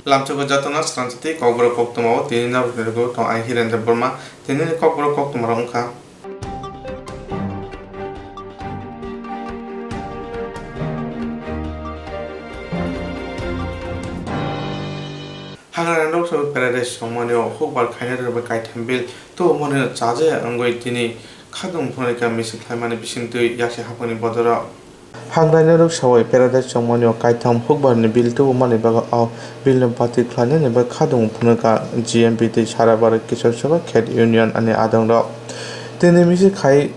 Lamchoko jatona Swrangchati Kokborok Koktwma o tini na ruknigo tong ai Hirendra Burma tini Kokborok Koktwma rongkha. Hagrani Loksabu Paradise Songmani o hukbar khaina reba kaitam bil to mone chaje angoi tini khadum phoneka misi khlaimani bisingtui yakse hapani bodora. Hagrani Loksabu Paradise Songmani o kaitam hukbar ni bil to mani baga o bil no pati khlaina neba khadum phoneka GMP te sarabar Kishor Sabha Khet Union ane adang ro. Tini misi khai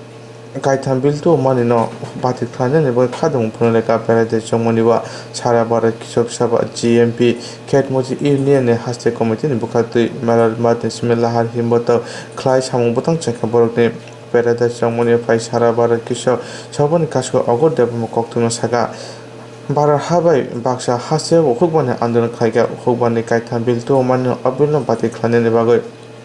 kaitam bil to mani no pati khlaina neba khadum phoneka Paradise Songmani wa sarabar Kishor Sabha GMP Khet Moji Union ne haste committee ni bukatui malal mat bismillah himboto khlai samung butang chekha borok ni Paradise Songmani phai sarabar Kishor Sabha ni kasko ogor debmo Koktwma saga Bara habai baksa haste hukbani andon khaiga hukbani kaitam bil to mani abil pati khlaina ni bagoi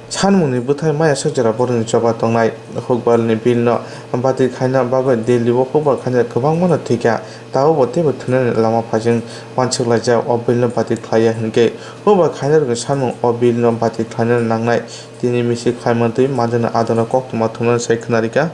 Sanmungni buthai maya sakjara boroni choba tongnai hukbalni bilno bati khaina bagoi Delhi o hukbal khaina gobang mano thika tao bote bothunan lama phajing wanchuklaija o bilno bati khlaiya hinke hukbal khaina rok sanmung o bilno bati khlaina nangnai tini misi khaimantui madana adana Koktwma thunan sai khunarika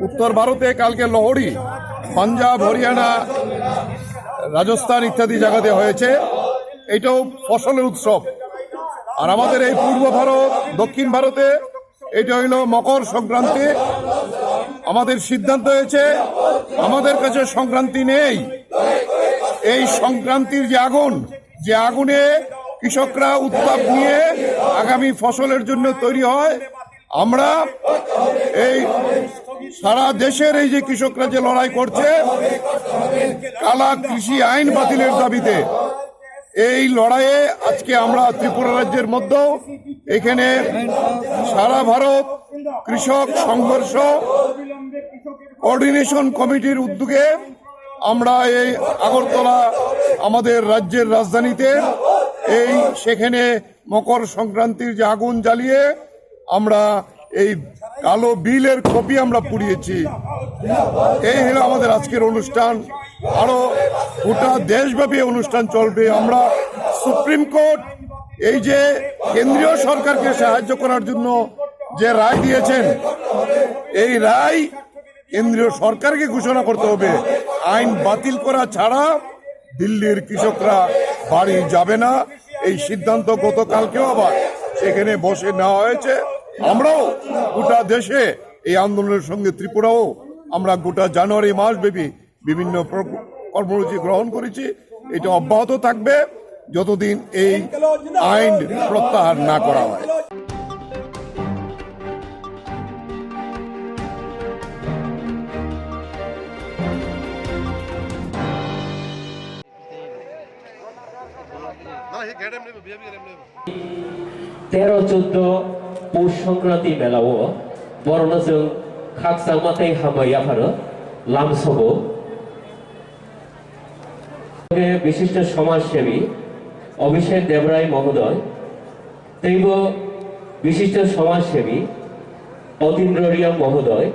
उत्तर भारते কালকে লোহড়ি পাঞ্জাব হরিয়ানা রাজস্থান ইত্যাদি জায়গাতে হয়েছে এটাও ফসলের উৎসব আর আমাদের এই পূর্ব ভারত দক্ষিণ ভারতে এটা হলো মকর সংক্রান্তি আমাদের সিদ্ধান্ত হয়েছে আমাদের কাছে সংক্রান্তি নেই এই সংক্রান্তির যে আগুনে কৃষকরা উত্তাপ নিয়ে আগামী ফসলের জন্য তৈরি হয় আমরা এই সারা দেশের এই যে কৃষকরা যে লড়াই করছে কালা কৃষি আইন বাতিলের দাবিতে এই লড়াইয়ে আজকে আমরা ত্রিপুরা রাজ্যের মধ্যেও এখানে সারা ভারত কৃষক সংঘর্ষ কোঅর্ডিনেশন কমিটির উদ্যোগে আমরা এই আগরতলা আমাদের রাজ্যের রাজধানীতে সেখানে মকর সংক্রান্তির যে আগুন জ্বালিয়ে আমরা এই কালো বিলের কপি আমরা পুড়িয়েছি এই হলো আমাদের আজকের অনুষ্ঠান আরো গোটা দেশব্যাপী অনুষ্ঠান চলবে আমরা সুপ্রিম কোর্ট এই যে কেন্দ্রীয় সরকারকে সাহায্য করার জন্য যে রায় দিয়েছেন এই রায় কেন্দ্রীয় সরকারকে ঘোষণা করতে হবে আইন বাতিল করা ছাড়া দিল্লির কৃষকরা বাড়ি যাবে না এই সিদ্ধান্ত গতকালকেও আবার সেখানে বসে নেওয়া হয়েছে আমরাও গোটা দেশে এই আন্দোলনের সঙ্গে ত্রিপুরাও আমরা গোটা জানুয়ারি মাস ব্যাপী বিভিন্ন কর্মসূচি গ্রহণ করেছি এটা অব্যাহত থাকবে যতদিন এই আইন প্রত্যাহার না করা হয় তেরো 14 পৌষ সংক্রান্তি মেলাও বরণজों খাকসাং মাথায় হামাইয়াফার লামসব বিশিষ্ট সমাজসেবী অভিষেক দেবরায় মহোদয় তৈব বিশিষ্ট সমাজসেবী অতীন্দ্র রিয়া মহোদয়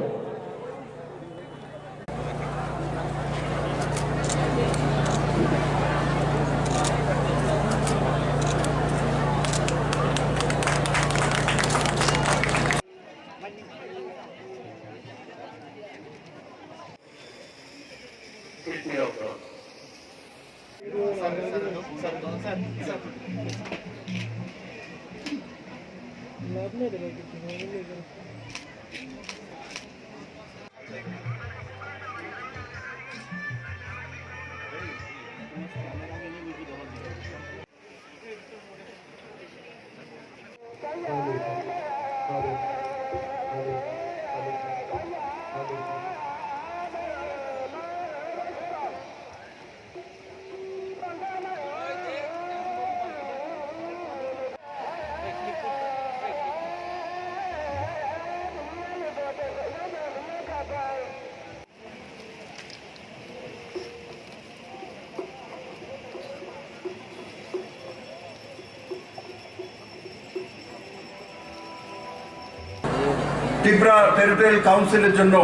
ত্রিপুরা টেরিটোরিয়াল কাউন্সিলের জন্য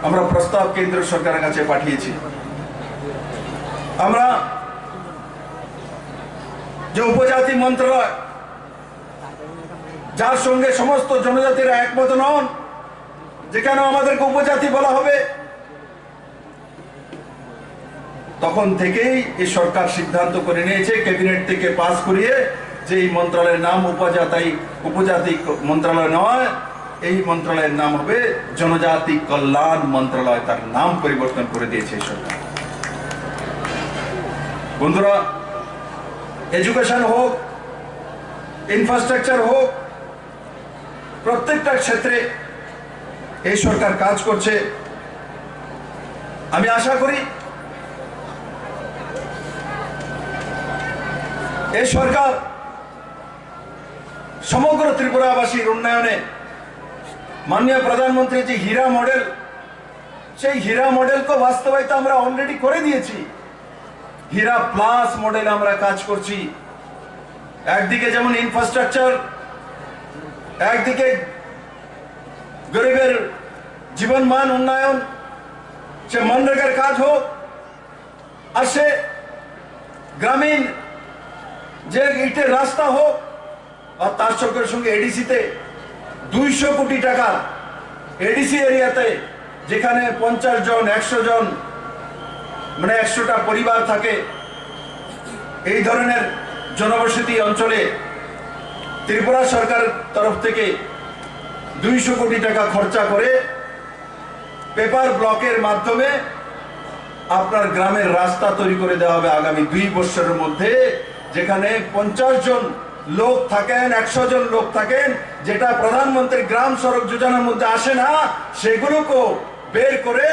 আমরা প্রস্তাব কেন্দ্র সরকারের কাছে পাঠিয়েছি। আমরা যে উপজাতি মন্ত্রণালয়, যার সঙ্গে সমস্ত জনজাতিরা একমত নন, যেখানে আমাদেরকে উপজাতি বলা হবে, তখন থেকেই এই সরকার সিদ্ধান্ত করে নিয়েছে, ক্যাবিনেট থেকে পাস করিয়ে, যে এই মন্ত্রণালয়ের নাম উপজাতি মন্ত্রণালয় নয়, এই মন্ত্রণালয়ের নাম হবে জনজাতি কল্যাণ মন্ত্রণালয়। তার নাম পরিবর্তন করে দিয়েছে এই সরকার। বন্ধুরা, এডুকেশন হোক, ইনফ্রাস্ট্রাকচার হোক, প্রত্যেকটা ক্ষেত্রে এই সরকার কাজ করছে। আমি আশা করি এই সরকার সমগ্র ত্রিপুরাবাসীর উন্নয়নে মাননীয় প্রধানমন্ত্রী যে হীরা মডেল, সেই হীরা মডেলকে বাস্তবায়িত আমরা অলরেডি করে দিয়েছি। হীরা প্লাস মডেলে আমরা কাজ করছি। একদিকে যেমন ইনফ্রাস্ট্রাকচার, একদিকে গরিবের জীবনমান উন্নয়ন, সে মনরেগার কাজ হোক, আর সে গ্রামীণ যে ইটের রাস্তা হোক, আর তার সঙ্গে সঙ্গে এডিসিতে 200 কোটি টাকা, এডিসি এরিয়াতে যেখানে 50 জন 100 জন মানে 100টা পরিবার থাকে, এই ধরনের জনবসতি অঞ্চলে ত্রিপুরা সরকারের তরফ থেকে 200 কোটি টাকা খরচা করে পেপার ব্লকের মাধ্যমে আপনার গ্রামের রাস্তা তৈরি করে দেওয়া হবে আগামী 2 বছরের মধ্যে। যেখানে 50 জন লোক থাকেন, 100 জন লোক থাকেন, যেটা প্রধানমন্ত্রী গ্রাম সড়ক যোজনার মধ্যে আসে না, সেগুলোকে বের করে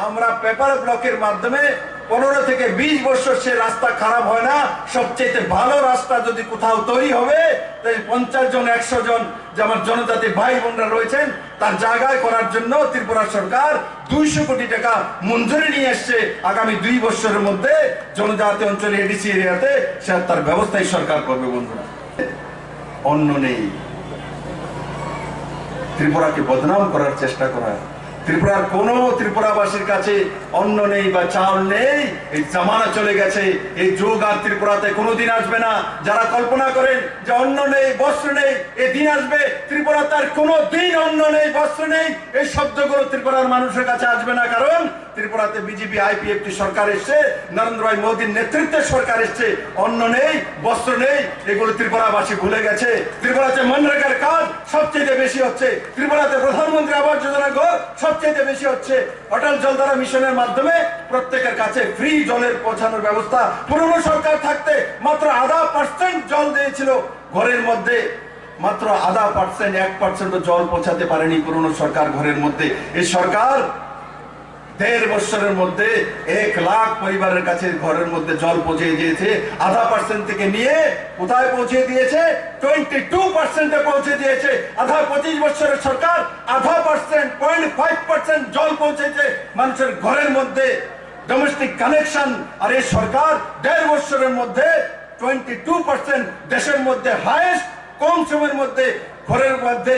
আমরা পেপার ব্লকের মাধ্যমে 15 থেকে 20 বছর সে রাস্তা খারাপ হয় না। সবচেয়ে ভালো রাস্তা যদি কোথাও তৈরি হবে, তাই 50 জন 100 জন যে আমার জনজাতি ভাই বোনরা রয়েছেন, তার জায়গায় করার জন্য ত্রিপুরা সরকার 200 কোটি টাকা মঞ্জুরি নিয়ে এসছে। আগামী 2 বছরের মধ্যে জনজাতি অঞ্চলে এডিসি এরিয়াতে সে তার ব্যবস্থাই সরকার করবে। বন্ধুরা, অন্য নেই, ত্রিপুরাকে বদনাম করার চেষ্টা করা, ত্রিপুরার কোন ত্রিপুরাবাসীর কাছে অন্ন নেই বা চাল নেই, এই জামানা চলে গেছে। এই যুগ আর ত্রিপুরাতে কোনোদিন আসবে না। যারা কল্পনা করেন যে অন্ন নেই, বস্ত্র নেই, এই দিন আসবে, ত্রিপুরাতে আর কোনো দিন অন্ন নেই, বস্ত্র নেই, এই শব্দগুলো ত্রিপুরার মানুষের কাছে আসবে না। কারণ ত্রিপুরাতে বিজেপি আইপিএফটি সরকার এসছে, নরেন্দ্র ভাই মোদীর নেতৃত্বে সরকার এসছে। অন্ন নেই, বস্ত্র নেই, এগুলো ত্রিপুরাবাসী ভুলে গেছে। ত্রিপুরাতে মনরেগার কাজ সবচেয়ে বেশি হচ্ছে, ত্রিপুরাতে প্রধানমন্ত্রী আবাস যোজনা ঘর সবচেয়ে বেশি হচ্ছে, অটল জলধারা মিশনের মাধ্যমে প্রত্যেকের কাছে ফ্রি জলের পৌঁছানোর ব্যবস্থা। পুরনো সরকার থাকতে মাত্র 0.5% জল দিয়েছিল ঘরের মধ্যে, মাত্র 0.5%, 1% জল পৌঁছাতে পারেনি পুরনো সরকার ঘরের মধ্যে। এই সরকার 1.5 বছরের মধ্যে 1 লাখ পরিবারের কাছে ঘরের মধ্যে জল পৌঁছে দিয়েছে। 0.5% থেকে নিয়ে কোথায় পৌঁছে দিয়েছে? 22% পৌঁছে দিয়েছে। 25 বছরের সরকার 0.5%, 0.5% জল পৌঁছেছে মানুষের ঘরের মধ্যে, ডোমেস্টিক কানেকশন। আর এই সরকার 1.5 বছরের মধ্যে 22% দেশের মধ্যে হাইয়েস্ট, কম সময়ের মধ্যে ঘরের মধ্যে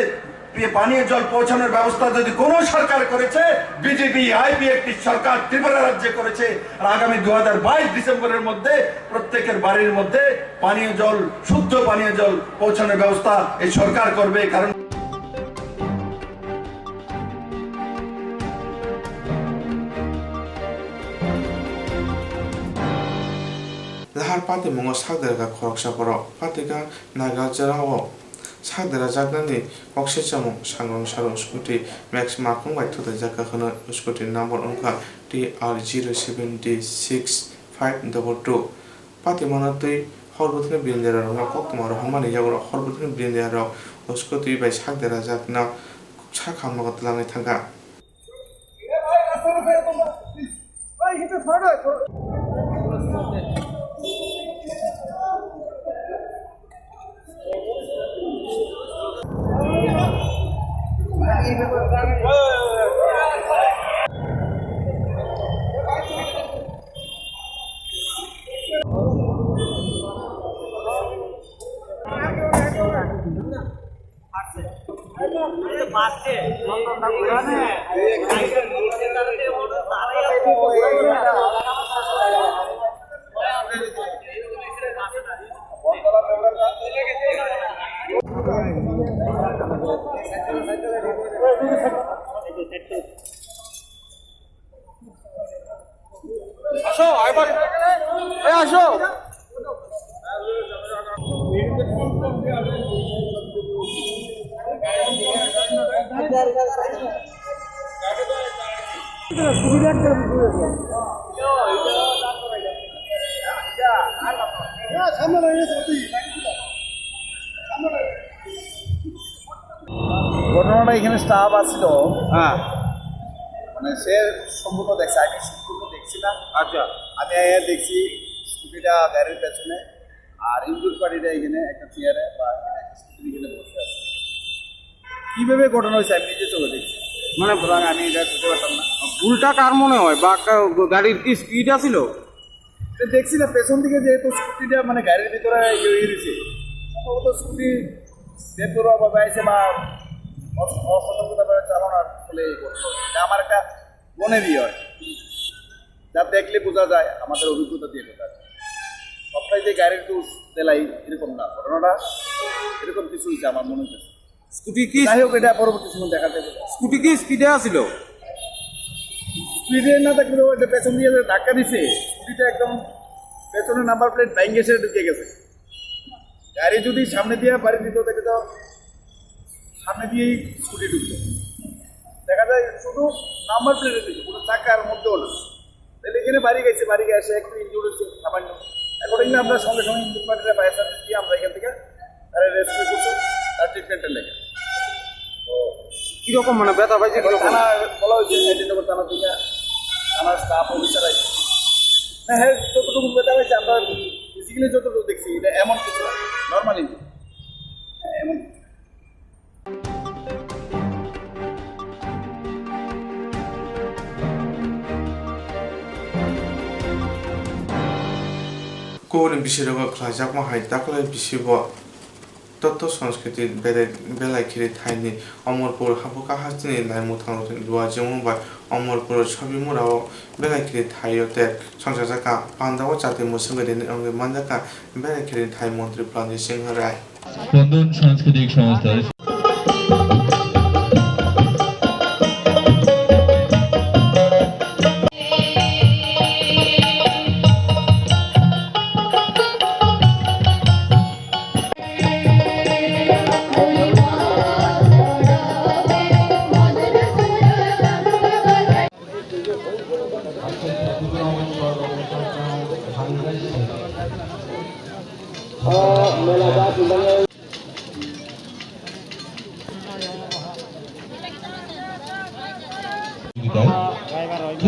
পানীয় জল পৌঁছানোর ব্যবস্থা যদি কোন সরকার করেছে, বিজেপি আইপিএফটি সরকার ত্রিপুরা রাজ্যে করেছে। আর আগামী 2022 ডিসেম্বরের মধ্যে প্রত্যেকের বাড়ির মধ্যে পানীয় জল, শুদ্ধ পানীয় জল পৌঁছানোর ব্যবস্থা এই সরকার করবে। কারণ লাহার পাতি মঙ্গ সাগদেরকা খরকসাপর পাতিকা Naga জেরাও সাগদেরা জাগনানি অক্সিচামং সাংরং Sarang scooty max মার্কং বাইথতে জাকাখনো scooty নম্বর অঙ্কা TR076522 পাতি মনাতৈ হরবুথনে বিনজারা রঙা কক্তমা রহমানি জাগর হরবুথনে বিনজারা স্কুটি বাই সাগদেরা জাগনা সাখামগত লাঙै থাকা बात ঘটনাটা এখানে স্টাফ আসছিল, হ্যাঁ, মানে সে সম্পূর্ণ দেখছে, আমি সম্পূর্ণ দেখছি না। আচ্ছা, আমি দেখছি স্কুটিটা গাড়ির পেছনে, আর ইনজুর পার্টিটা এখানে একটা চেয়ারে বা স্কুটি এখানে বসে আছে। কীভাবে ঘটনা হয়েছে আমি নিজে চলে দেখছি, মানে আমি এটা করতে পারতাম না। ভুলটা কার মনে হয়, বা গাড়ির কি স্পিড আছিল? দেখছি না পেছন দিকে, যেহেতু স্কুটিটা মানে গাড়ির ভিতরে ইয়ে দিয়েছে, সম্ভবত স্কুটি বেপরোয়াভাবে আছে বা অসতর্কতাভাবে চালানোর ফলে এই ঘটনা। আমার একটা মনে দিয়ে হয়, যা দেখলে বোঝা যায়, আমাদের অভিজ্ঞতা দিয়ে বোঝা যায়। সবটাই যে গাড়ির দোষ দেলাই এরকম না, ঘটনাটা এরকম কিছু হয়েছে আমার মনে হচ্ছে। স্কুটি কি, যাই হোক, এটা পরবর্তী সময় দেখা যাবে। স্কুটি কি স্পিডে আছিল? স্পিডে না থাকলে ওইটা পেছন দিয়ে ধাক্কা দিছে, স্কুটিটা একদম পেছনের নাম্বার প্লেট ভেঙে এসে ঢুকে গেছে। গাড়ি যদি সামনে দিয়ে বাড়ি দিত, দেখে তো সামনে দিয়েই স্কুটি ঢুকতো, দেখা যায় শুধু নাম্বার প্লেটে দিচ্ছে, কোনো চাকার মধ্যেও না। তাহলে এখানে বাড়ি গেছে, বাড়ি গিয়ে এসে একটু ইনজুর হচ্ছে সামান্য। অ্যাকর্ডিংলি আমরা সঙ্গে সঙ্গে ইনজুর পার্টিরা ফায়ার সার্ভিস দিয়ে আমরা এখান থেকে তারা রেস্কিউ করছি, তার ট্রিটমেন্টের লেগে। তো কিরকম মানে ব্যথা পাইছে? থানা বলা হয়েছে, আইডেন্টিফাই থানা থেকে থানার স্টাফ অফিসার আছে। না হ্যাঁ, যতটুকু ব্যথা পাইছে আমরা ফিজিক্যালি যতটুকু দেখছি, এটা এমন কিছু না, নর্মাল ইনজুর, এমন। Kowane bishirogo khlaijakma hai dakhulai bisibo তত্ত্ব সংস্কৃতির বেলায় থাইনি অমরপুর হাবুকা হাসিনি লাইমু থাংরথিন দুয়া যেমনবাই অমরপুর ছবিমুরাও বেলায় থাইয়তে সংসার জাকা পান্দাও জাতি মুসুগেদিন অঙ্গে মানজাকা বেলায় থাই মন্ত্রী প্রাণী সিংহ রায় স্পন্দন সাংস্কৃতিক সংস্থার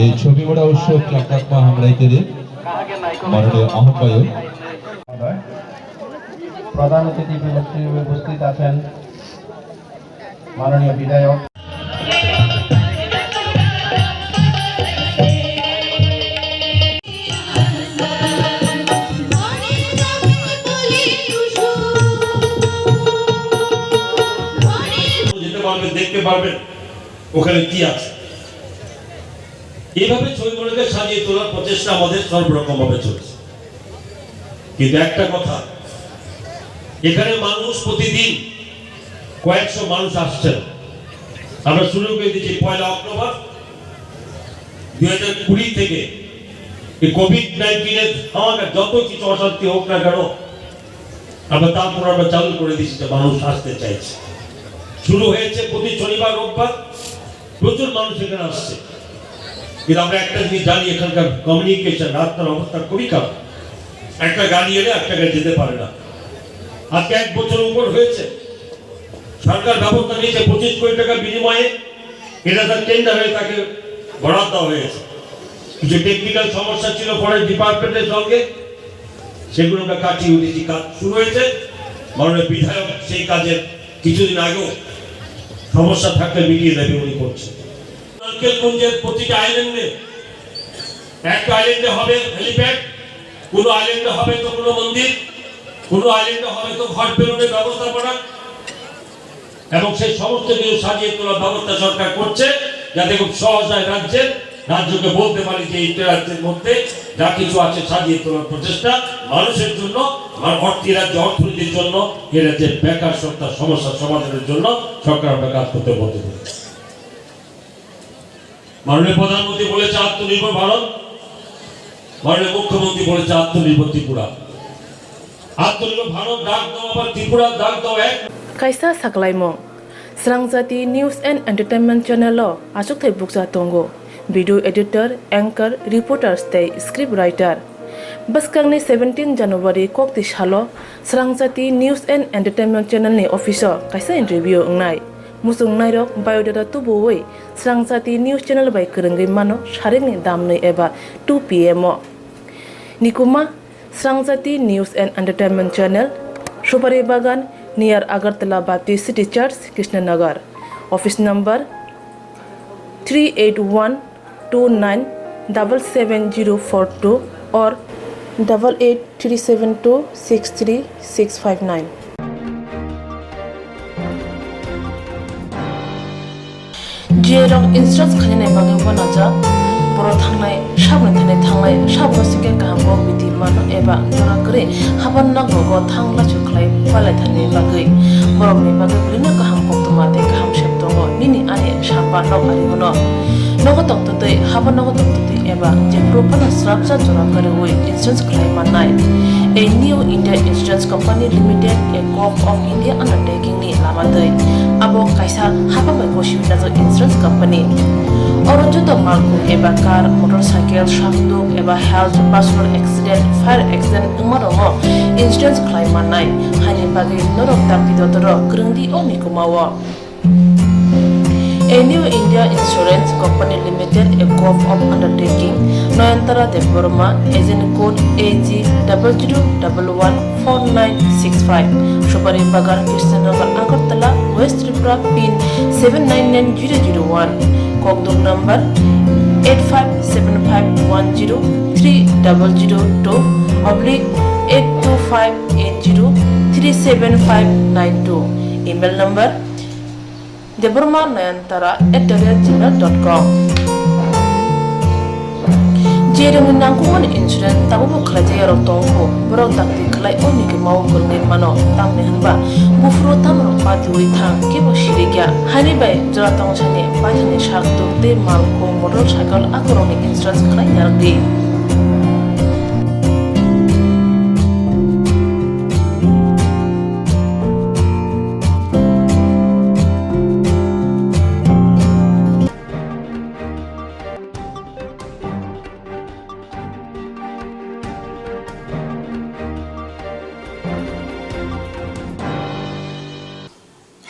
এই ছবি মোড়া উৎসব কোকটমা হামলাইতে মাননীয় আহ্বায়ক প্রধান অতিথি হিসেবে উপস্থিত আছেন মাননীয় বিধায়ক। দেখতে পারবেন ওখানে কি আছে। এইভাবে ছবিগুলোকে সাজিয়ে তোলার প্রচেষ্টা আমাদের সর্বরকম ভাবে চলছে, কিন্তু একটা কথা, এখানে মানুষ প্রতিদিন কয়েকশো মানুষ আসছেন। আমরা শুরু করে দিচ্ছি 1 অক্টোবর 2020 থেকে এই কোভিড-19 আমাদের যত কিছু অশান্তি হোক না কেন, আমরা চালু করে দিচ্ছি যে মানুষ আসতে চাইছে। শুরু হয়েছে প্রতি শনিবার রোববার, প্রচুর মানুষ এখানে আসছে। কিন্তু আমরা একটা জিনিস জানি, এখানকার কমিউনিকেশন রাস্তার অবস্থা খুবই খারাপ। একটা গাড়ি এলে একটা গাড়ি যেতে পারে না। আজকে 1 বছর উপর হয়েছে, সরকার ব্যবস্থা নিয়েছে 25 কোটি টাকা বিনিময়ে এটা তার টেন্ডার হয়ে তাকে বরাদ্দ দেওয়া হয়েছে। কিছু টেকনিক্যাল সমস্যা ছিল ফরেস্ট ডিপার্টমেন্টের সঙ্গে, সেগুলো আমরা কাটিয়ে উঠেছি। কাজ শুরু হয়েছে, মাননীয় বিধায়ক সেই কাজের কিছুদিন আগেও সমস্যা থাকলে মিটিয়ে দেবে উনি করছেন। নারকেলকুঞ্জের প্রতিটা আইল্যান্ডে, একটা আইল্যান্ডে হবে হেলিপ্যাড, কোনো আইল্যান্ডে হবে তো কোনো মন্দির, কোনো আইল্যান্ডে হবে তো ঘর বেরোনোর ব্যবস্থাপনা, এবং সেই সমস্ত কিছু সাজিয়ে তোলার ব্যবস্থা সরকার করছে। যাতে খুব সহজে রাজ্যকে বলতে পারি যে এই রাজ্যের মধ্যে যা কিছু আছে সাজিয়ে তোলার প্রচেষ্টা মানুষের জন্য, রাজ্য অর্থনীতির জন্য, এই রাজ্যের বেকার সমস্যা সমাধানের জন্য সরকার আমরা কাজ করতে বলতে পারি। মাননীয় প্রধানমন্ত্রী বলেছে আত্মনির্ভর ভারত, মাননীয় মুখ্যমন্ত্রী বলেছে আত্মনির্ভর ত্রিপুরা। আত্মনির্ভর ভারত ডাক দাও, আবার ত্রিপুরা ডাক দাও এক। Kaisa saklaimo Swrangchati News and Entertainment Channel asuk thai buksa tongo video editor, anchor, reporter stay script writer Baskangni 17 January kokti shalo Swrangchati News and Entertainment Channel ni officer kaisa interview ngnai musung nairok biodata tubuwi Swrangchati News Channel by kerengai mano sharing ni damnei eba 2 pm Nikuma Swrangchati News and Entertainment Channel Shubari Bagan near Agartala Baptist City Church, Krishnanagar. Office number 38129777042 or 8837263659. Jerong instructs khanine bagay wanaja boro thangnai sabne thane thangnai sabno sike kahamo biti mano eba jora kare haban na gogo thangla chuklai pala thane bagay borok ni bagay bulina kaham koktwma te kaham sheptongo nini ane sapa nok ari mono nogo toktote haban nogo toktote eba je propana srapsa jora kare oi insurance claim manai a new India Insurance Company Limited a corp of India undertaking ni lamadai abo kaisa haba mai goshibina jo insurance company Orojoto malku eba car, motorcycle, shafduk eba health, personal accident, fire accident umarongo insurance claim manai hani bagi norok takti dotoro kerengdi omikumawo A new India Insurance Company Limited a corp of undertaking Noyantara Deborma agent code AG 00114965 Shubari Bagar Krishnanagar Agartala West Tripura pin 799001 Kokborok number 857510-82580375592 email number debormanayantara@gmail.com Jerong nangkuman insurance tabu bukhla jayaro tongko borok takti khlai oni ke mau kurne mano tamne hanba bufro tamro pati oi thang ke bo shirigya hani bai jora tong chane pathane shak dokte malko motorcycle akoroni insurance khlai yardi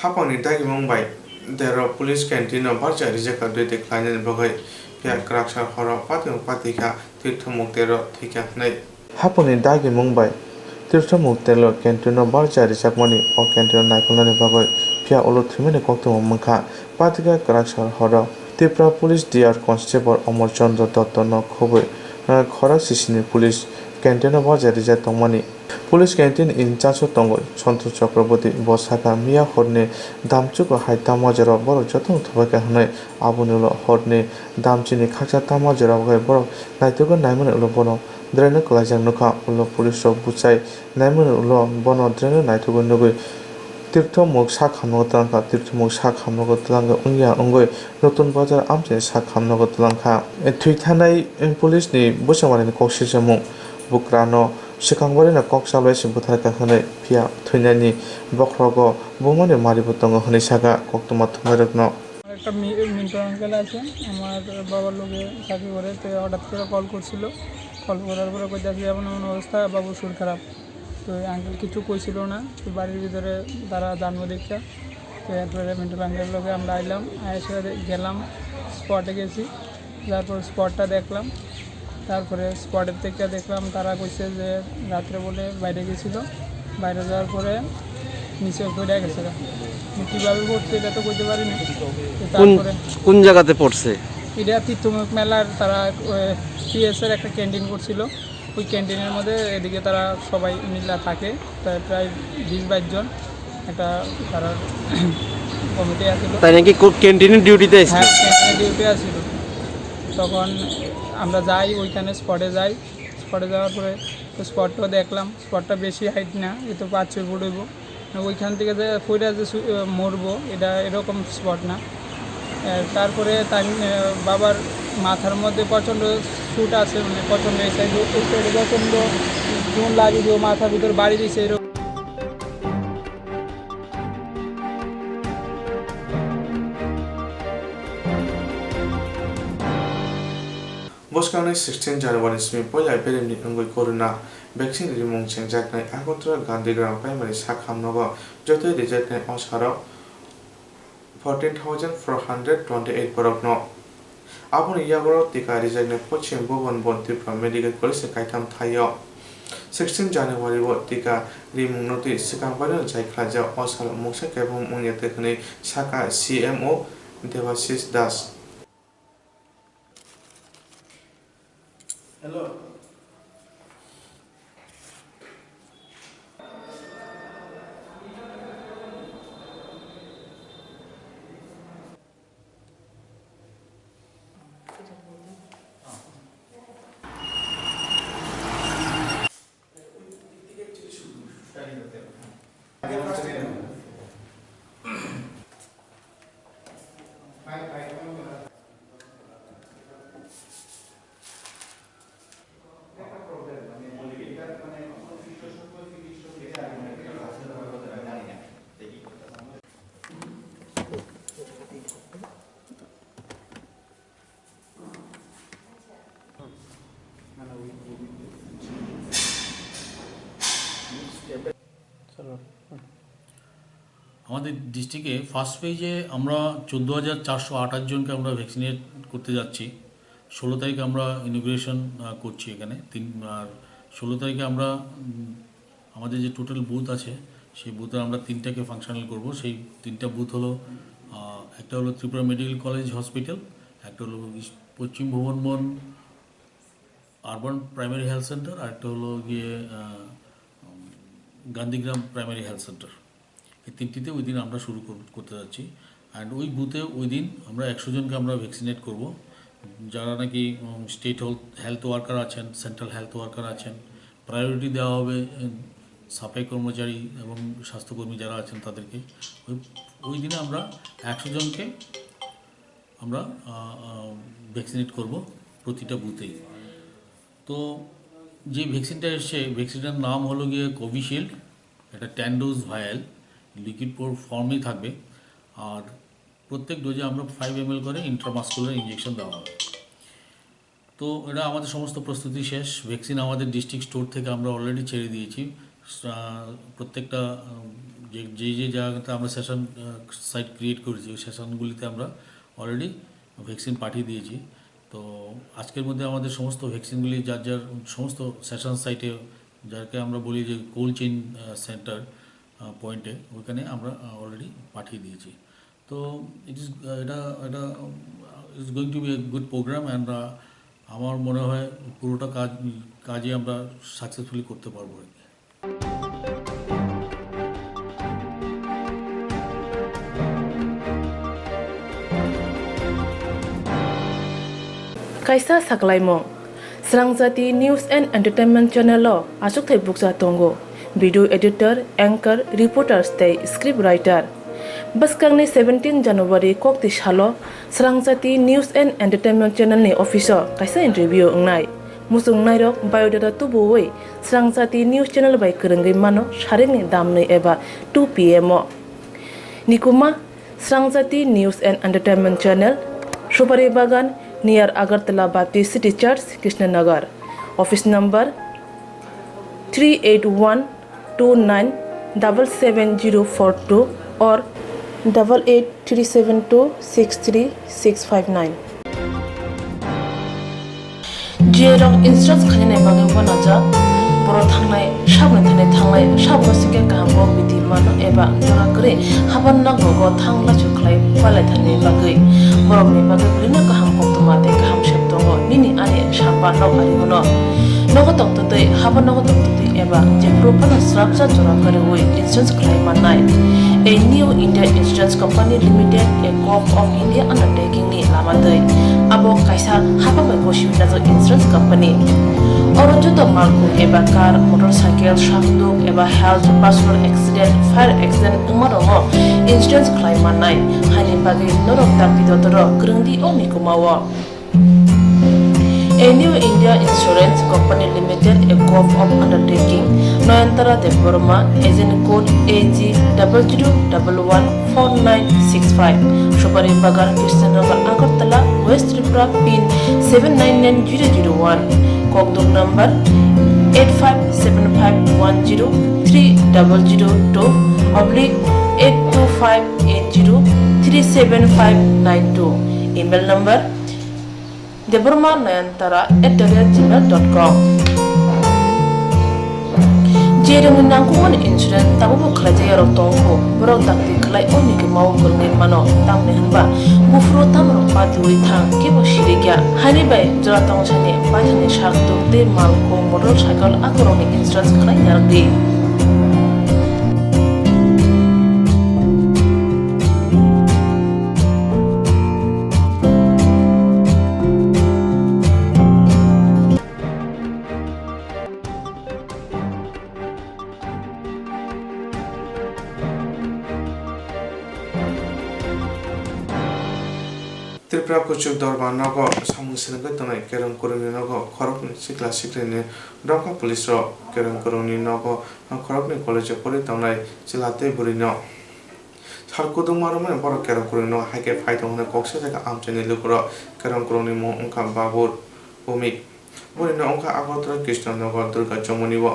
Hapani dagi Mumbai there are police canteen of Barja Rijaka de decline in Bogai Pia Kraksha Hora Patin Patika Tirthamuktero Tika Night Hapani dagi Mumbai Tirthamuktelo canteen of Barja Rijakmani or canteen Nakulani Bogai Pia Olo 3 minute Koktwma Manka Patika Kraksha Hora Tipra Police DR Constable Omar Chandra Dottono Kobe Khora Sisini Police Canteen of Barja Rijatomani Police canteen in Chacho Tongo, Chonto Chakraborty, Bosaka, Mia Horne, Damchuko Hai Tamajara, Boro Jotong Tobaka Hane, Abunulo Horne, Damchini Kacha Tamajara, Boro, Naituga Naiman Ulobono, Drena Kalajan Nuka, Ulo Police of Buchai, Naiman Ulo, Bono, Drena Naituga Nugu, Tirto Mok Sakhamotanka, Tirto Mok Sakhamogotanga, Unya Ungoi, Notun Bajar Amte Sakhamogotanka, and Tuitanai in police ni Bushaman in Kokshijamu, Bukrano. Shikangwari na Koksalway Buthaka Hane, Pia, Twinani, Bokrogo, Bumani Maributongo Hanisaka, Koktwma Tumaragno. একটা Mintu uncle আছে আমার বাবার লোকে চাকরি করে তো হঠাৎ করে কল করছিল কল করার পরে কইতাছি এমন এমন অবস্থা বাবু সুর খারাপ তো আঙ্কেল কিছু কইছিল না তো বাড়ির ভিতরে তারা জানবো দেখতে তো এরপরে মিন্টু আঙ্কেল লোকে আমরা আইলাম এসে গেলাম স্পটে গেছি তারপর স্পটটা দেখলাম তারপরে স্পটের থেকে দেখলাম তারা কইছে যে রাত্রে বলে বাইরে গেছিল বাইরে যাওয়ার পরে নিচে পড়ে গেছে কীভাবে পড়ছে এটা তো কইতে পারি না তারপরে কোন জায়গাতে পড়ছে এটা তীর্থমুখ মেলার তারা পিএসের একটা ক্যান্টিন করছিল ওই ক্যান্টিনের মধ্যে এদিকে তারা সবাই মিলা থাকে প্রায় 20-22 জন একটা তারা কমিটি আসছিল। তাই নাকি ক্যান্টিনের ডিউটিতে এসেছে? হ্যাঁ, ক্যান্টিনে ডিউটি আসছিল। তখন আমরা যাই, ওইখানে স্পটে যাই। স্পটে যাওয়ার পরে তো স্পটটাও দেখলাম, স্পটটা বেশি হাইট না, এ তো 5-6 ফুট হইব। ওইখান থেকে যে ফুটে যে মরবো এটা এরকম স্পট না। তারপরে তার বাবার মাথার মধ্যে প্রচণ্ড শ্যুট আছে, মানে প্রচণ্ড এই সাইডে প্রচণ্ড জুন লাগিয়ে দিয়ে মাথার ভিতরে বাড়ি দিয়েছে এরকম। Boskanai 16 January smi poila peremni angoi corona vaccine rimong chengjaknai Agotra Gandhigram primary sakhamnogo jotoi rejaknai osaro 14,428 borokno aboni yagoro tika rejaknai Pochim Bhuban Tripura Medical College kaitam thayo 16 January wo tika rimong noti sikangpano jaikhlaja osaro mungsa kebum ungyatekni saka CMO Devasis Das. Hello. আমাদের ডিস্ট্রিক্টে first পেজে আমরা 14,428 জনকে আমরা vaccinate করতে যাচ্ছি। 16 তারিখে আমরা ইনোগ্রেশন করছি এখানে আর 16 তারিখে আমরা আমাদের যে টোটাল বুথ আছে সেই বুথে আমরা 3টাকে ফাংশনাল করব। সেই 3টা বুথ হলো, একটা হলো ত্রিপুরা মেডিকেল কলেজ হসপিটাল, একটা হলো পশ্চিম Bhubanban urban primary health centre, আর একটা হলো গিয়ে গান্ধীগ্রাম প্রাইমারি হেলথ সেন্টার। এই 3টিতে ওই দিন আমরা শুরু করতে যাচ্ছি। অ্যান্ড ওই বুথে ওই দিন আমরা 100 জনকে আমরা ভ্যাকসিনেট করব, যারা নাকি স্টেট হেলথ ওয়ার্কার আছেন, সেন্ট্রাল হেলথ ওয়ার্কার আছেন। প্রায়োরিটি দেওয়া হবে সাফাই কর্মচারী এবং স্বাস্থ্যকর্মী যারা আছেন তাদেরকে। ওই দিনে আমরা 100 জনকে আমরা ভ্যাকসিনেট করব প্রতিটা বুথেই। তো যে ভ্যাকসিনটা এসছে, ভ্যাকসিনটার নাম হলো গিয়ে কোভিশিল্ড। এটা 10 ডোজ ভায়াল লিকুইড ফর্মেই থাকবে, আর প্রত্যেক ডোজে আমরা 5 ml করে ইন্ট্রামাস্কুলার ইঞ্জেকশন দেওয়া হবে। তো এটা আমাদের সমস্ত প্রস্তুতি শেষ। ভ্যাকসিন আমাদের ডিস্ট্রিক্ট স্টোর থেকে আমরা অলরেডি ছেড়ে দিয়েছি। প্রত্যেকটা যে জায়গাতে আমরা সেশন সাইট ক্রিয়েট করেছি ওই সেশনগুলিতে আমরা অলরেডি ভ্যাকসিন পাঠিয়ে দিয়েছি। তো আজকের মধ্যে আমাদের সমস্ত ভ্যাকসিনগুলি যার যার সমস্ত সেশন সাইটে, যাকে আমরা বলি যে কোল্ড চেইন সেন্টার পয়েন্টে, ওইখানে আমরা অলরেডি পাঠিয়ে দিয়েছি। তো এটা is going to be a good program. And আমার মনে হয় পুরোটা কাজে আমরা সাকসেসফুলি করতে পারবো আর কি। Kaisa saklaimo Swrangchati News and Entertainment Channel asuk thai buksa tongo video editor, anchor, reporter stay script writer. Baskangni 17 January kokti salo Swrangchati News and Entertainment Channel ni officer kaisa interview ngnai musung nairok biodata tubuwei Swrangchati News Channel bai krengai mano sharingni damnei eba 2 pm nikuma Swrangchati News and Entertainment Channel Shupari Bagan near Agartala Baptist City Church, Krishnanagar. Office number 38129777042 or 8837263659. Jerong instructs khanine bagwan aja boro thangnai sabne thane thanglai sabno sike kahamo biti mano eba jora kore haban na gogo thangla chuklai palai thane bagai borok ni bagai brina kaham Koktwma te kaham sheptongo nini ane samba nok ari mono Nogotok today, have a nogotok today ever, the proper structure to away insurance claim at night. A new India Insurance Company Limited, a Corp of India undertaking ni Lamadai. Abo Kaisa, have a negotiation as an insurance company. Orojo to Malco, eba car, motorcycle, shafto, eba health, personal accident, fire accident, umarongo, insurance claim at night. Hanipagi, Norok Tapidotoro, Grundi or Nikumawa. A new India Insurance Company Limited, a corp of undertaking, Noyantara de Burma, agent code AG 00114965, Shobari Bagar, Krishnagar, Agartala, West Tripura, pin 799001, Kokborok number 857510-300-82580-37592, email number deborma9antara@gmail.com. Jereng nangkungan insurance tabu kerja rotongko berok takti kelai oni ke mau kerengin mano tam nehanba bufro tam rompati uitang kebo shirigya hani bay joratong chane bajane shakto te malko motorcycle akoroni insurance kelai nyardi. Tripura kuchuk dorba nogo samungsin ko tanai kerang kuruni nogo khorok ni sikla sikrene dongka police ro kerang kuruni nogo khorok ni college pori tanai chilate burino sarkudung marumane boro kerang kuruni no haike phaitong na kokse jaga amcheni lukro kerang kuruni mo ongka babur bumik burino ongka agotra krishna nogo durga chomuni bo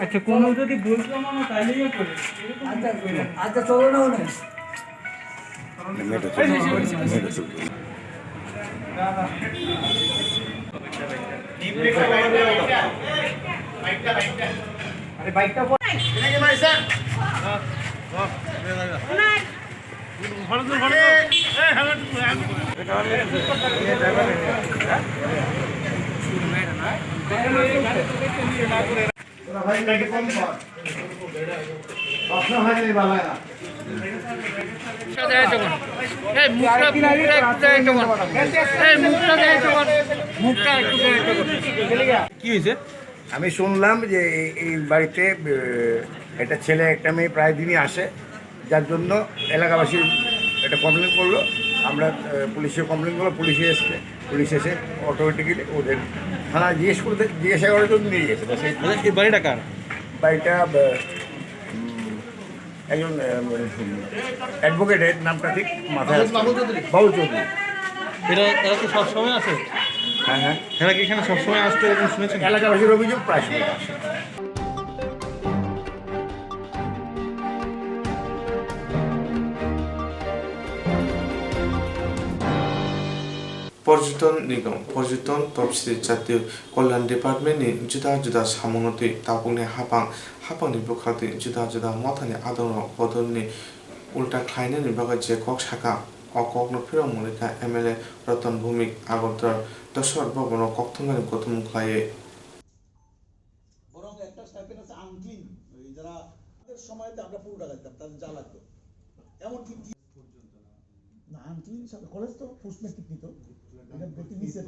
আচ্ছা কোন যদি ভুল প্রমাণ তাইলেই করে আচ্ছা চলো না ওনে আরে বাইকটা এটাকে মাইসা কি হয়েছে আমি শুনলাম যে এই বাড়িতে একটা ছেলে একটা মেয়ে প্রায় দিনই আসে যার জন্য এলাকাবাসী একটা কমপ্লেন করলো আমরা পুলিশে কমপ্লেন করলো পুলিশ এসে অটোমেটিক্যালি ওদের থানায় জিজ্ঞাসা করার জন্য নিয়ে গেছে সেই বাড়িটা কার বাড়িটা একজন অ্যাডভোকেটের নামটা ঠিক মাথায় বাবু চৌধুরী এরা কি সবসময় আসে? হ্যাঁ এরা কি এখানে সবসময় আসতে শুনেছেন? এলাকাবাসীর অভিযোগ প্রায় সময় আসে। पर्यटन निगम पर्यटन तपसिल जातीय कल्याण डिपार्टमेन्टनि जुदा जुदा सामनति तापुंनि हापांनि बुखाति जुदा जुदा मथानि आदर बदलनि उल्टा खायनायनि बागै जे कक साखा अककनो फिरं मुलिका एमएलए रतन भूमिक आगरतला दशर भवन कक्तमानि गौतम खाये বরং একটা স্টাইপেন্ড আছে আনক্লিন যারা সময়তে আমরা পুরো টাকা দিতাম তাদের যা লাগতো এমন কি না আনক্লিন সাথে কলেজ তো পোস্ট ম্যাট্রিক নিত এটা ব্যক্তি নিচে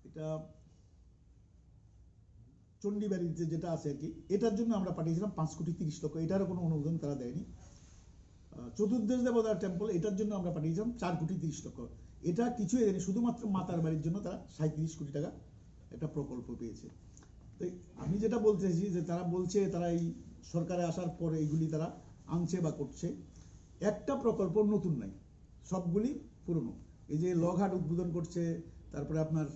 এটা চণ্ডীবাড়িতে যেটা আছে আর কি এটার জন্য আমরা পাঠিয়েছিলাম 5,30,00,000 এটারও কোনো অনুমোদন তারা দেয়নি চতুর্দশ দেবতার টেম্পল এটার জন্য আমরা পাঠিয়েছিলাম 4,30,00,000 এটা কিছুই দেয়নি শুধুমাত্র মাতার বাড়ির জন্য তারা 37 কোটি টাকা একটা প্রকল্প পেয়েছে তো তো আমি যেটা বলতে চাইছি যে তারা বলছে তারা এই সরকারে আসার পরে এইগুলি তারা আনছে বা করছে, একটা প্রকল্প নতুন নাই, সবগুলি পুরনো। এই যে লগহাট উদ্বোধন করছে, তারপরে আপনার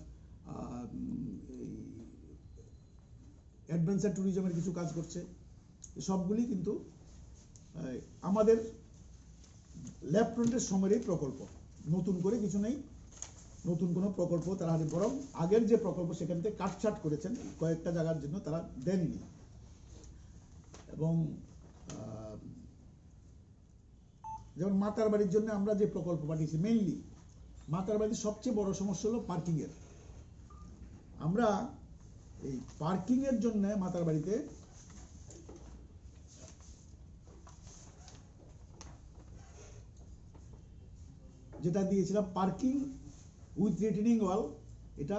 অ্যাডভেঞ্চার ট্যুরিজমের কিছু কাজ করছে, সবগুলি কিন্তু আমাদের লেফটেন্যান্টের সময়েরই প্রকল্প, নতুন করে কিছু নেই, নতুন কোনো প্রকল্প তারা হাতে, বরং আগের যে প্রকল্প সেখান থেকে কাটছাট করেছেন কয়েকটা জায়গার জন্য, তারা দেননি। এবং যেমন মাতার বাড়ির জন্য আমরা যে প্রকল্প পাঠিয়েছি, মেইনলি মাতার বাড়ির সবচেয়ে বড় সমস্যা হলো পার্কিংয়ের। আমরা এই পার্কিংয়ের জন্য মাতার বাড়িতে যেটা দিয়েছিলাম পার্কিং উইথ রিটেনিং ওয়াল, এটা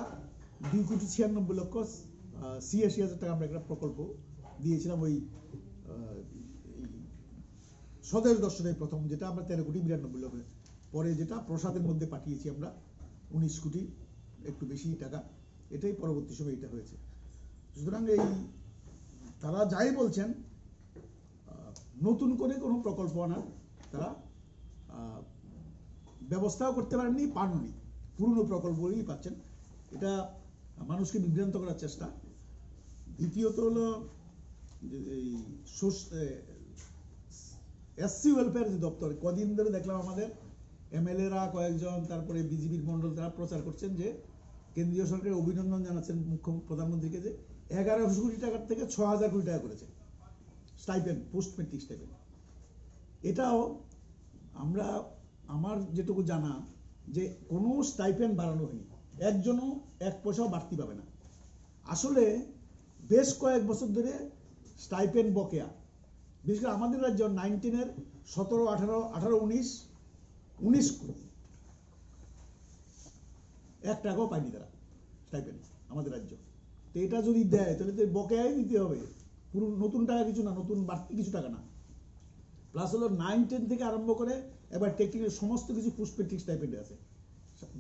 2,96,86,000 টাকা আমরা একটা প্রকল্প দিয়েছিলাম ওই স্বদেশ দর্শনের প্রথম, যেটা আমরা 13,92,00,000, পরে যেটা প্রসাদের মধ্যে পাঠিয়েছি আমরা 19 কোটি একটু বেশি টাকা, এটাই পরবর্তী সময় এটা হয়েছে। সুতরাং এই তারা যাই বলছেন, নতুন করে কোনো প্রকল্প আনার তারা ব্যবস্থাও করতে পারেননি, পাননি, পুরনো প্রকল্পগুলি পাচ্ছেন। এটা মানুষকে বিভ্রান্ত করার চেষ্টা। দ্বিতীয়ত হলো এই এসসি ওয়েলফেয়ার দপ্তর, কদিন ধরে দেখলাম আমাদের এমএলএরা কয়েকজন, তারপরে বিজেপির মন্ডল, তারা প্রচার করছেন যে কেন্দ্রীয় সরকারের অভিনন্দন জানাচ্ছেন প্রধানমন্ত্রীকে যে 1100 কোটি টাকার থেকে 6,000 কোটি টাকা করেছে স্টাইপেন্ড, পোস্ট মেট্রিক স্টাইপেন্ড। এটাও আমরা, আমার যেটুকু জানা যে কোনো স্টাইপেন্ড বাড়ানো হয়নি, একজনও 1 পয়সাও বাড়তি পাবে না। আসলে বেশ কয়েক বছর ধরে স্টাইপেন্ড বকেয়া, বিশেষ করে আমাদের রাজ্য 19-এর 17, 18, 19 কোটি 1 টাকাও পায়নি তারা স্টাইপেন্ড আমাদের রাজ্য। তো এটা যদি দেয় তাহলে তো বকেয়াই দিতে হবে, পুরো নতুন টাকা কিছু না, নতুন বাড়তি কিছু টাকা না। প্লাস হলো 9-10 থেকে আরম্ভ করে এবার টেকনিক্যাল সমস্ত কিছু পোস্ট মেট্রিক স্টাইপেন্ডে আছে,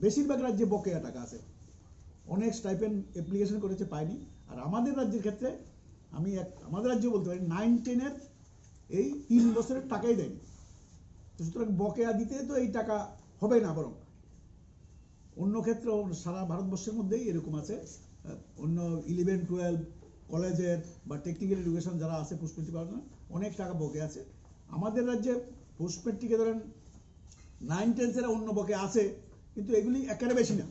বেশিরভাগ রাজ্যে বকেয়া টাকা আছে, অনেক স্টাইপেন্ড অ্যাপ্লিকেশন করেছে পায়নি। আর আমাদের রাজ্যের ক্ষেত্রে আমি আমাদের রাজ্য বলতে পারি 9-10-এর এই 3 বছরের টাকাই দেয়নি। সুতরাং বকেয়া দিতে তো এই টাকা হবে না, বরং অন্য ক্ষেত্রে সারা ভারতবর্ষের মধ্যেই এরকম আছে, অন্য 11, 12 কলেজের বা টেকনিক্যাল এডুকেশন যারা আছে পোস্ট মেট্রিক পাওয়ার জন্য অনেক টাকা বকে আছে। আমাদের রাজ্যে পোস্ট মেট্রিকে ধরেন 9-10 অন্য বকে আছে, কিন্তু এগুলি একেবারে বেশি না,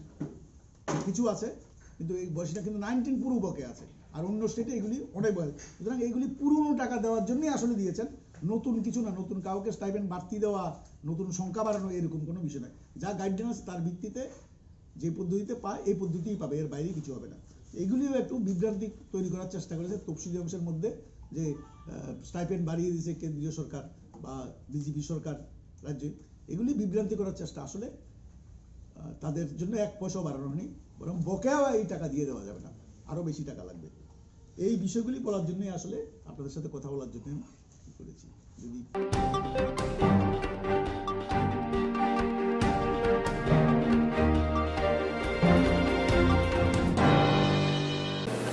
কিছু আছে কিন্তু এই বয়সটা কিন্তু 9-10 পুরো বকে আছে, আর অন্য স্টেটে এগুলি অনেক বয়স। সুতরাং এইগুলি পুরনো টাকা দেওয়ার জন্যই আসলে দিয়েছেন, নতুন কিছু না, নতুন কাউকে স্টাইপেন্ড বাড়তি দেওয়া, নতুন সংখ্যা বাড়ানো এরকম কোনো বিষয় নয়। যা গাইডলাইন্স তার ভিত্তিতে যে পদ্ধতিতে পায় এই পদ্ধতিই পাবে, এর বাইরে কিছু হবে না। এগুলিও একটু বিভ্রান্তি তৈরি করার চেষ্টা করেছে তফসিলি অংশের মধ্যে, যে স্টাইপেন্ড বাড়িয়ে দিয়েছে কেন্দ্রীয় সরকার বা বিজেপি সরকার রাজ্যে, এগুলি বিভ্রান্তি করার চেষ্টা। আসলে তাদের জন্য 1 পয়সাও বাড়ানো নেই, বরং বকেয়াও এই টাকা দিয়ে দেওয়া যাবে না, আরও বেশি টাকা লাগবে। এই বিষয়গুলি বলার জন্যই আসলে আপনাদের সাথে কথা বলার জন্য করেছি। যদি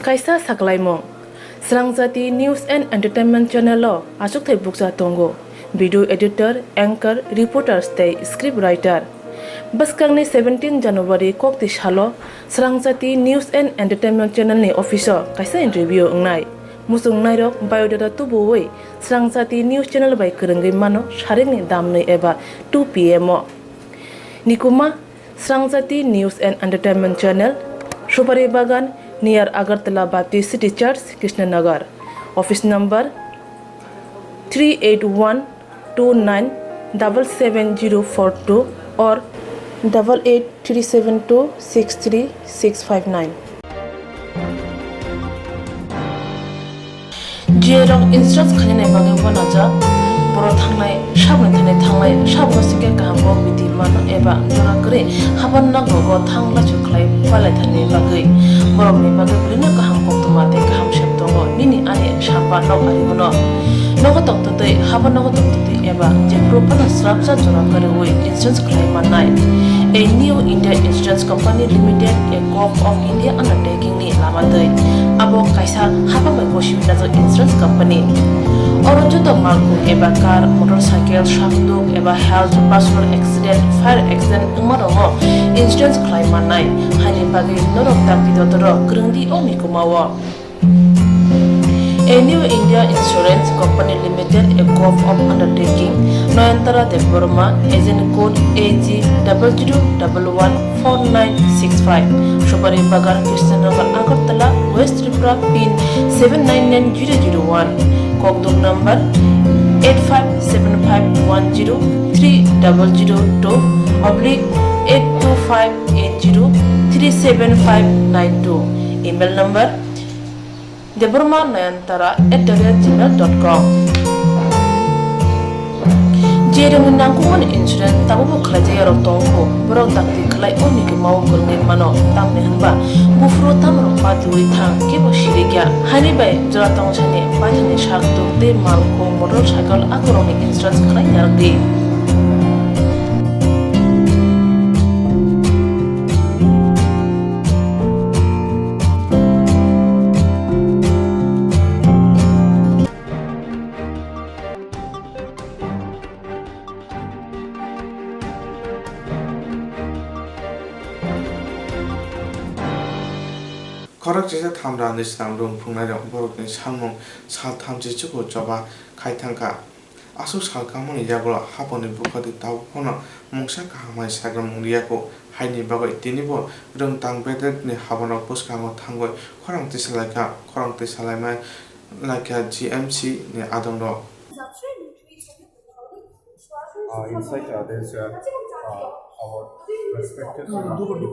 Kaisa Saklaimo Swrangchati News and Entertainment Channel Achuk Thai Buksa Tongo Video Editor, Anchor, Reporter Stay Script Writer Baskangni 17 January Kokti Shalo Swrangchati News and Entertainment Channel ni officer kaisa interview ngnai musung nairok biodata tubuwei Swrangchati News Channel by Kerengai mano sharingni damnei eba 2 PM Nikuma Swrangchati News and Entertainment Channel Shupari Bagan near Agartala Baptist City Church, Krishnanagar. Office number 3812977042 or 8837263659. Jerong instructs Kanina Bagavanaja, Boro Tanglai, Shabantane Tanglai, Shabosika Gambo with the Mano Eva, Jonakre, Habanago, Tangla Chuklai, Palatane Bagay, Boromni Bagabina Kaham Koktwma, Kaham Sheptongo, Nini Ane, Shapa, no Arimono. Nogotok today, Habanagotok today Eva, Jepropana Strapsa Jonakare, Instance Claim at night. A new India Insurance Company Limited, a Co-op of India undertaking ni Lamadai. abo kaisa hapamai bosibinajo insurance company oro joto malkum eba car motorcycle shabduk eba health personal accident fire accident umarongo insurance claim manai hani bagi norok takti dotoro krungdi oni kumawo A New India Insurance Company Limited, a group of undertaking, Noyantara Deborma, agent code AG00114965, Shobari Bagar, Krishnagar, Agartala, West Tripura, PIN 799001, Kokborok number 857510-300-82580-37592, email number debormanayantara@gmail.com. Jereng nangkungan insurance tabu kerja yang tongko berok takti kelai oni ke mau kerengin mano tam nehanba bufro tam ropa duri thang ke bosirigya hani bay jora tong chane pajane shak te malko motorcycle akoroni insurance kelai yardi. Korak jisa thamra nisam rum phungnai rok borok ni salmung sal thamji chuko joba khaithangka asu sal kamani jabro haponi bukhadi taw phono mungsa kahamai sagram mungiako haini bagoi tinibo rung tangbedek ni habonok puskango thangoi khorang tisalai like GMC ni adamro inside there's our respected maximum no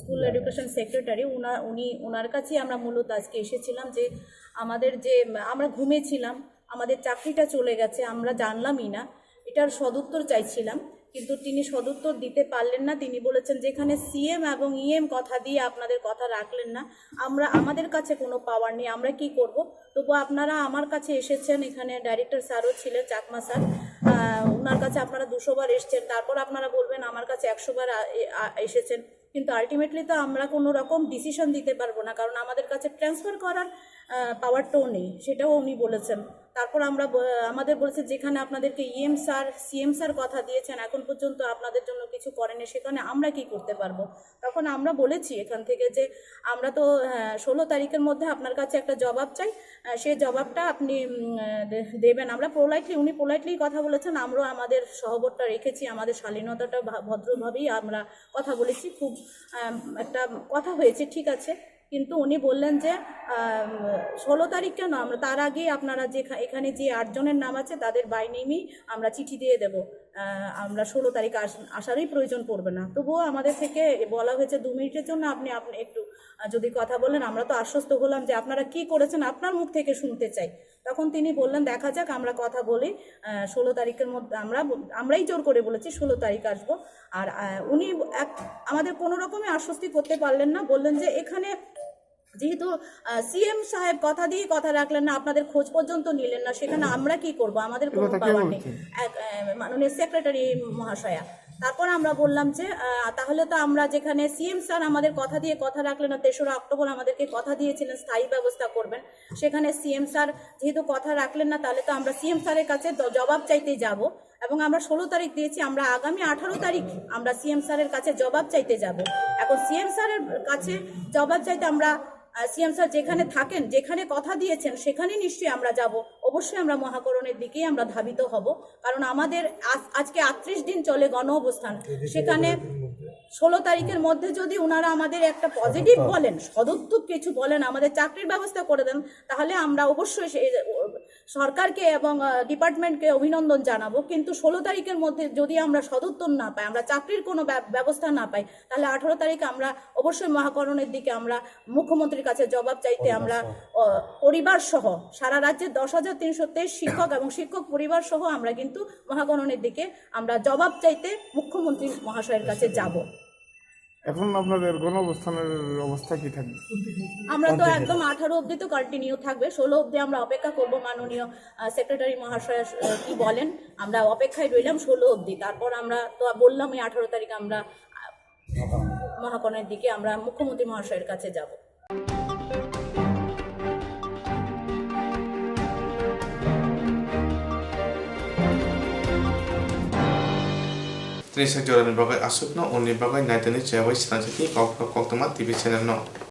school education secretary ওনার কাছে আমরা মূলত আজকে এসেছিলাম যে আমাদের যে আমরা ঘুমিয়েছিলাম আমাদের চাকরিটা চলে গেছে আমরা জানলামই না এটার সদুত্তর চাইছিলাম কিন্তু তিনি সদুত্তর দিতে পারলেন না তিনি বলেছেন যেখানে সিএম এবং ইএম কথা দিয়ে আপনাদের কথা রাখলেন না আমাদের কাছে কোনো পাওয়ার নেই আমরা কি করব তবু আপনারা আমার কাছে এসেছেন এখানে ডাইরেক্টর স্যারও ছিলেন চাকমা স্যার ওনার কাছে আপনারা 200 বার এসেছেন তারপর আপনারা বলবেন আমার কাছে 100 বার এসেছেন কিন্তু আলটিমেটলি তো আমরা কোনো রকম ডিসিশন দিতে পারবো না কারণ আমাদের কাছে ট্রান্সফার করার পাওয়ারটাও নেই সেটাও উনি বলেছেন তারপর আমাদের বলেছে যেখানে আপনাদেরকে ইএম স্যার সিএম স্যার কথা দিয়েছেন এখন পর্যন্ত আপনাদের জন্য কিছু করেনি সেখানে আমরা কি করতে পারবো তখন আমরা বলেছি এখান থেকে যে আমরা তো 16 তারিখের মধ্যে আপনার কাছে একটা জবাব চাই সেই জবাবটা আপনি দেবেন আমরা উনি পোলাইটলি কথা বলেছেন আমরাও আমাদের সহবতটা রেখেছি আমাদের শালীনতাটা ভদ্রভাবেই আমরা কথা বলেছি খুব একটা কথা হয়েছে ঠিক আছে কিন্তু উনি বললেন যে 16 তারিখ কেন আমরা তার আগেই আপনারা যে এখানে যে 8 জনের নাম আছে তাদের বাই নেমই আমরা চিঠি দিয়ে দেব আমরা 16 তারিখ আসারই প্রয়োজন পড়বে না তবুও আমাদের থেকে বলা হয়েছে 2 মিনিটের জন্য আপনি একটু যদি কথা বলেন আমরা তো আশ্বস্ত হলাম যে আপনারা কি করেছেন আপনার মুখ থেকে শুনতে চাই তখন তিনি বললেন দেখা যাক আমরা কথা বলি 16 তারিখের মধ্যে আমরাই জোর করে বলেছি 16 তারিখ আসবো আর উনি আমাদের কোনো রকমই আশ্বস্তি করতে পারলেন না বললেন যে এখানে যেহেতু সিএম সাহেব কথা দিয়ে কথা রাখলেন না আপনাদের খোঁজ পর্যন্ত নিলেন না সেখানে আমরা কি করব আমাদের কোনো পাওয়ার নেই মাননীয় সেক্রেটারি মহাশয়া তারপর আমরা বললাম যে তাহলে তো আমরা যেখানে সিএম স্যার আমাদের কথা দিয়ে কথা রাখলেন না 3রা অক্টোবর আমাদেরকে কথা দিয়েছিলেন স্থায়ী ব্যবস্থা করবেন সেখানে সিএম স্যার যেহেতু কথা রাখলেন না তাহলে তো আমরা সিএম স্যারের কাছে জবাব চাইতে যাব এবং আমরা 16 তারিখ দিয়েছি আমরা আগামী 18 তারিখ আমরা সিএম স্যারের কাছে জবাব চাইতে যাব এখন সিএম স্যারের কাছে জবাব চাইতে আমরা সিএম স্যার যেখানে থাকেন, যেখানে কথা দিয়েছেন সেখানে নিশ্চয়ই আমরা যাব। অবশ্যই আমরা মহাকরণের দিকেই আমরা ধাবিত হব, কারণ আমাদের আজকে 38 দিন চলে গণ অবস্থান। সেখানে 16 তারিখের মধ্যে যদি ওনারা আমাদের একটা পজিটিভ বলেন, সদুত্তর কিছু বলেন, আমাদের চাকরির ব্যবস্থা করে দেন, তাহলে আমরা অবশ্যই সেই সরকারকে এবং ডিপার্টমেন্টকে অভিনন্দন জানাবো। কিন্তু 16 তারিখের মধ্যে যদি আমরা সদুত্তর না পাই, আমরা চাকরির কোনো ব্যবস্থা না পাই, তাহলে 18 তারিখে আমরা অবশ্যই মহাকরণের দিকে আমরা মুখ্যমন্ত্রীর কাছে জবাব চাইতে আমরা পরিবার সহ সারা রাজ্যের 10,323 শিক্ষক এবং শিক্ষক পরিবার সহ আমরা কিন্তু মহাকরণের দিকে আমরা জবাব চাইতে মুখ্যমন্ত্রী মহাশয়ের কাছে যাব। এখন আপনাদের গণঅবস্থানের অবস্থা কি থাকবে? আমরা তো একদম 18 অবধি তো কন্টিনিউ থাকবে। 16 অবধি আমরা অপেক্ষা করব মাননীয় সেক্রেটারি মহাশয় কি বলেন, আমরা অপেক্ষায় রইলাম 16 অবধি। তারপর আমরা তো বললামই 18 তারিখ আমরা মহাকরণের দিকে আমরা মুখ্যমন্ত্রী মহাশয়ের কাছে যাব। Tini sekjoran bagai asupno uni bagai naitani cewek Swrangchati Koktwma TV channel no.